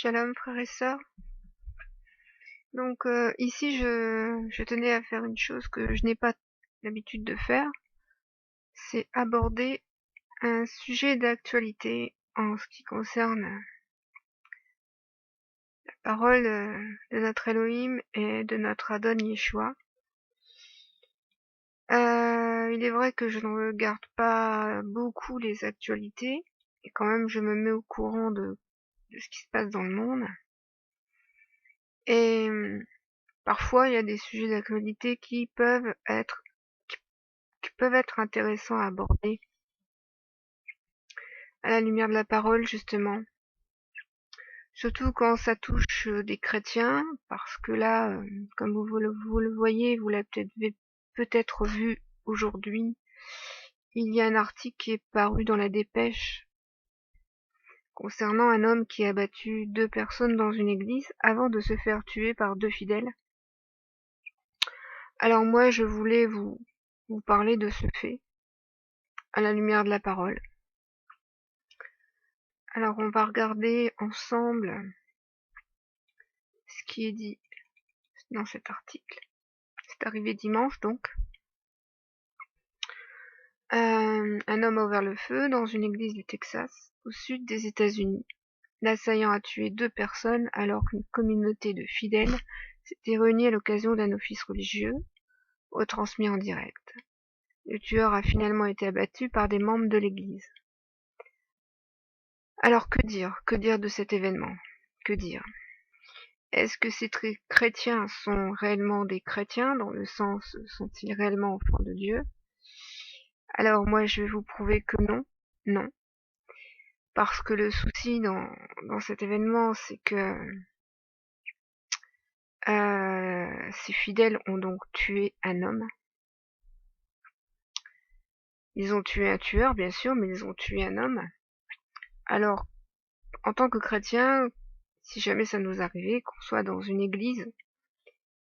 Shalom frères et sœurs. Donc ici je tenais à faire une chose que je n'ai pas l'habitude de faire, c'est aborder un sujet d'actualité en ce qui concerne la parole de notre Elohim et de notre Adon Yeshua. Il est vrai que je ne regarde pas beaucoup les actualités, et quand même je me mets au courant de ce qui se passe dans le monde. Et parfois il y a des sujets d'actualité qui peuvent être intéressants à aborder à la lumière de la parole, justement. Surtout quand ça touche des chrétiens, parce que là, comme vous le voyez, vous l'avez peut-être vu aujourd'hui, il y a un article qui est paru dans la Dépêche concernant un homme qui a battu 2 personnes dans une église avant de se faire tuer par 2 fidèles. Alors moi, je voulais vous parler de ce fait à la lumière de la parole. Alors on va regarder ensemble ce qui est dit dans cet article. C'est arrivé dimanche donc. Un homme a ouvert le feu dans une église du Texas, au sud des États-Unis. L'assaillant a tué 2 personnes alors qu'une communauté de fidèles s'était réunie à l'occasion d'un office religieux, retransmis en direct. Le tueur a finalement été abattu par des membres de l'église. Alors que dire? Que dire de cet événement? Que dire? Est-ce que ces chrétiens sont réellement des chrétiens, dans le sens sont-ils réellement enfants de Dieu? Alors moi je vais vous prouver que non, non. Parce que le souci dans cet événement, c'est que ces fidèles ont donc tué un homme. Ils ont tué un tueur, bien sûr, mais ils ont tué un homme. Alors, en tant que chrétien, si jamais ça nous arrivait, qu'on soit dans une église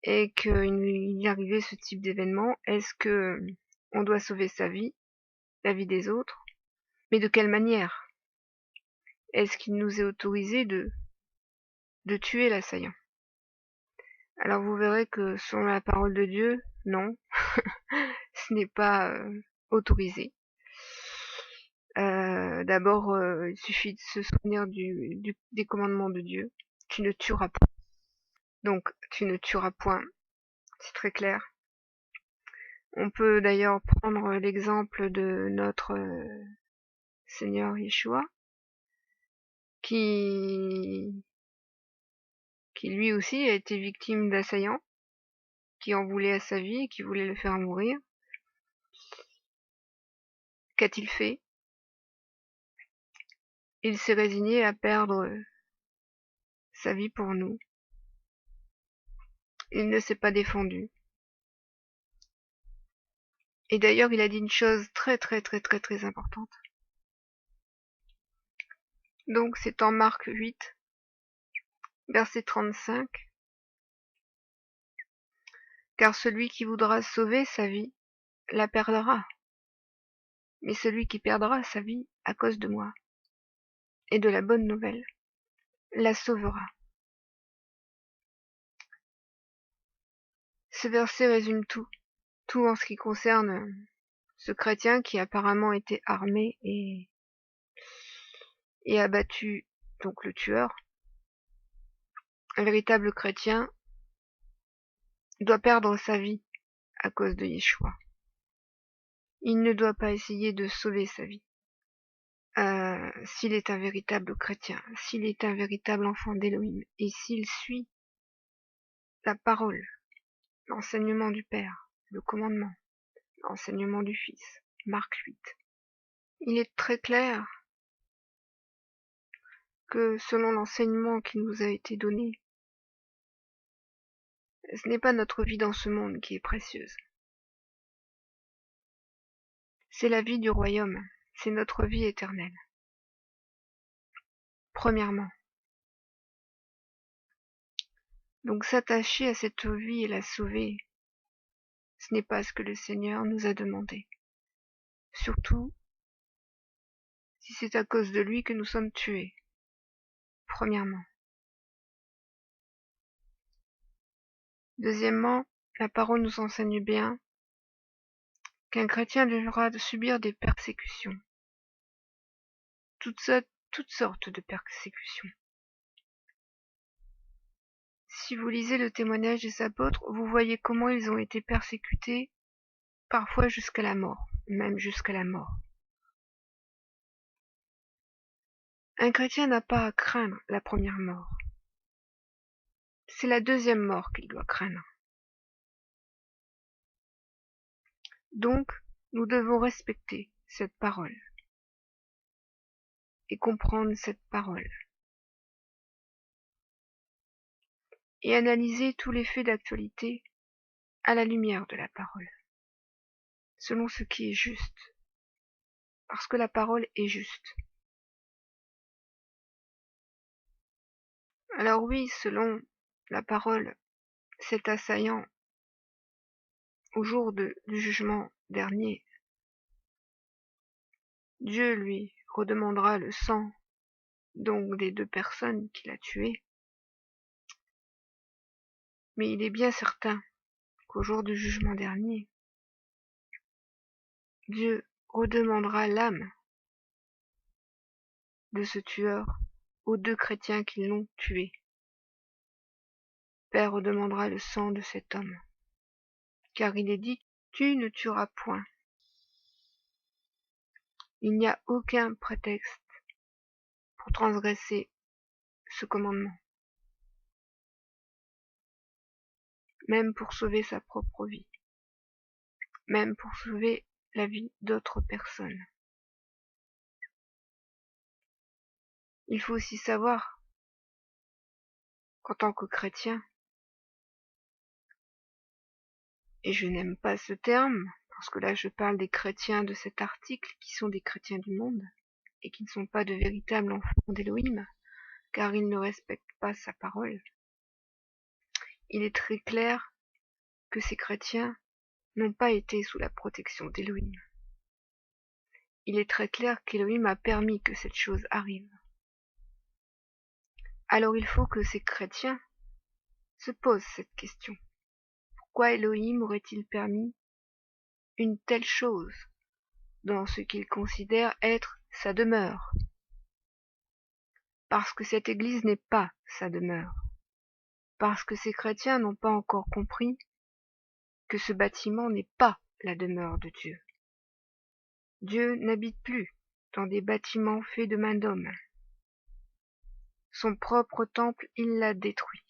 et qu'il y arrivait ce type d'événement, est-ce que on doit sauver sa vie, la vie des autres? Mais de quelle manière? Est-ce qu'il nous est autorisé de tuer l'assaillant? Alors vous verrez que selon la parole de Dieu, non, ce n'est pas autorisé. D'abord, il suffit de se souvenir des commandements de Dieu. Tu ne tueras point. Donc, tu ne tueras point. C'est très clair. On peut d'ailleurs prendre l'exemple de notre Seigneur Yeshua, qui lui aussi a été victime d'assaillants, qui en voulaient à sa vie, qui voulaient le faire mourir. Qu'a-t-il fait? Il s'est résigné à perdre sa vie pour nous. Il ne s'est pas défendu. Et d'ailleurs, il a dit une chose très importante. Donc, c'est en Marc 8, verset 35. Car celui qui voudra sauver sa vie, la perdra. Mais celui qui perdra sa vie à cause de moi et de la bonne nouvelle, la sauvera. Ce verset résume tout en ce qui concerne ce chrétien qui apparemment était armé et a battu donc le tueur. Un véritable chrétien doit perdre sa vie à cause de Yeshua. Il ne doit pas essayer de sauver sa vie. S'il est un véritable chrétien, s'il est un véritable enfant d'Élohim, et s'il suit la parole, l'enseignement du Père, le commandement, l'enseignement du Fils, Marc 8, il est très clair que selon l'enseignement qui nous a été donné, ce n'est pas notre vie dans ce monde qui est précieuse. C'est la vie du royaume, c'est notre vie éternelle. Premièrement. Donc s'attacher à cette vie et la sauver, ce n'est pas ce que le Seigneur nous a demandé. Surtout, si c'est à cause de lui que nous sommes tués. Premièrement. Deuxièmement, la parole nous enseigne bien qu'un chrétien devra subir des persécutions, toutes sortes de persécutions. Si vous lisez le témoignage des apôtres, vous voyez comment ils ont été persécutés, parfois jusqu'à la mort, même jusqu'à la mort. Un chrétien n'a pas à craindre la première mort. C'est la deuxième mort qu'il doit craindre. Donc, nous devons respecter cette parole et comprendre cette parole et analyser tous les faits d'actualité à la lumière de la parole, selon ce qui est juste, parce que la parole est juste. Alors oui, selon la parole, cet assaillant, au jour du jugement dernier, Dieu lui redemandera le sang, donc des 2 personnes qu'il a tuées. Mais il est bien certain qu'au jour du jugement dernier, Dieu redemandera l'âme de ce tueur aux 2 chrétiens qui l'ont tué. Père redemandera le sang de cet homme, car il est dit, tu ne tueras point. Il n'y a aucun prétexte pour transgresser ce commandement, même pour sauver sa propre vie, même pour sauver la vie d'autres personnes. Il faut aussi savoir qu'en tant que chrétien, et je n'aime pas ce terme, parce que là je parle des chrétiens de cet article qui sont des chrétiens du monde et qui ne sont pas de véritables enfants d'Élohim, car ils ne respectent pas sa parole. Il est très clair que ces chrétiens n'ont pas été sous la protection d'Élohim. Il est très clair qu'Élohim a permis que cette chose arrive. Alors il faut que ces chrétiens se posent cette question. Pourquoi Elohim aurait-il permis une telle chose dans ce qu'il considère être sa demeure? Parce que cette Église n'est pas sa demeure. Parce que ces chrétiens n'ont pas encore compris que ce bâtiment n'est pas la demeure de Dieu. Dieu n'habite plus dans des bâtiments faits de main d'homme. Son propre temple, il l'a détruit.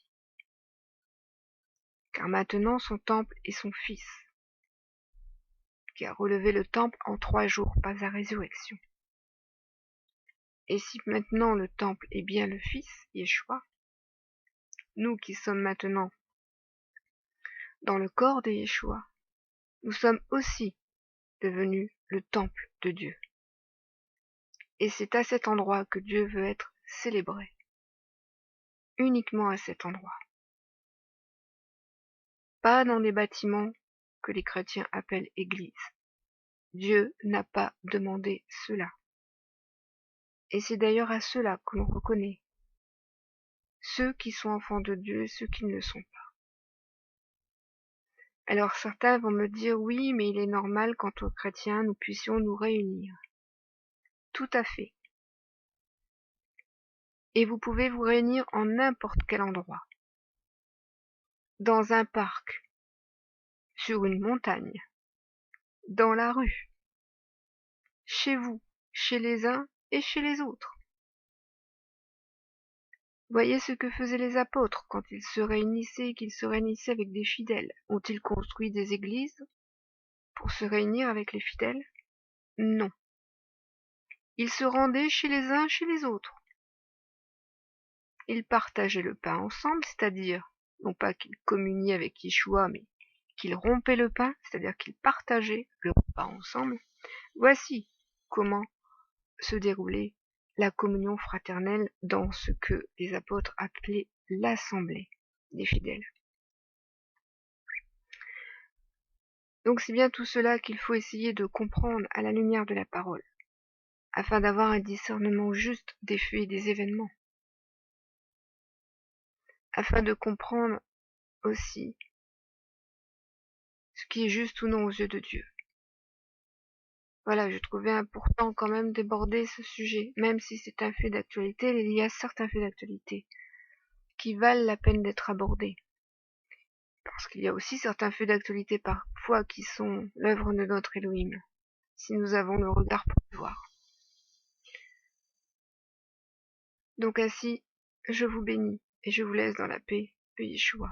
Car maintenant son temple est son Fils, qui a relevé le temple en 3 jours par la résurrection. Et si maintenant le temple est bien le Fils, Yeshua, nous qui sommes maintenant dans le corps de Yeshua, nous sommes aussi devenus le temple de Dieu. Et c'est à cet endroit que Dieu veut être célébré. Uniquement à cet endroit. Pas dans les bâtiments que les chrétiens appellent église. Dieu n'a pas demandé cela. Et c'est d'ailleurs à cela que l'on reconnaît ceux qui sont enfants de Dieu et ceux qui ne le sont pas. Alors certains vont me dire oui, mais il est normal qu'en tant que chrétiens nous puissions nous réunir. Tout à fait. Et vous pouvez vous réunir en n'importe quel endroit. Dans un parc, sur une montagne, dans la rue, chez vous, chez les uns et chez les autres. Voyez ce que faisaient les apôtres quand ils se réunissaient et qu'ils se réunissaient avec des fidèles. Ont-ils construit des églises pour se réunir avec les fidèles? Non. Ils se rendaient chez les uns, chez les autres. Ils partageaient le pain ensemble, c'est-à-dire, non pas qu'ils communiaient avec Yeshua, mais qu'ils rompaient le pain, c'est-à-dire qu'ils partageaient le repas ensemble. Voici comment se déroulait la communion fraternelle dans ce que les apôtres appelaient l'assemblée des fidèles. Donc c'est bien tout cela qu'il faut essayer de comprendre à la lumière de la parole, afin d'avoir un discernement juste des faits et des événements, afin de comprendre aussi ce qui est juste ou non aux yeux de Dieu. Voilà, je trouvais important quand même d'aborder ce sujet, même si c'est un fait d'actualité, il y a certains faits d'actualité qui valent la peine d'être abordés. Parce qu'il y a aussi certains faits d'actualité parfois qui sont l'œuvre de notre Elohim, si nous avons le regard pour le voir. Donc ainsi, je vous bénis et je vous laisse dans la paix de Yeshua.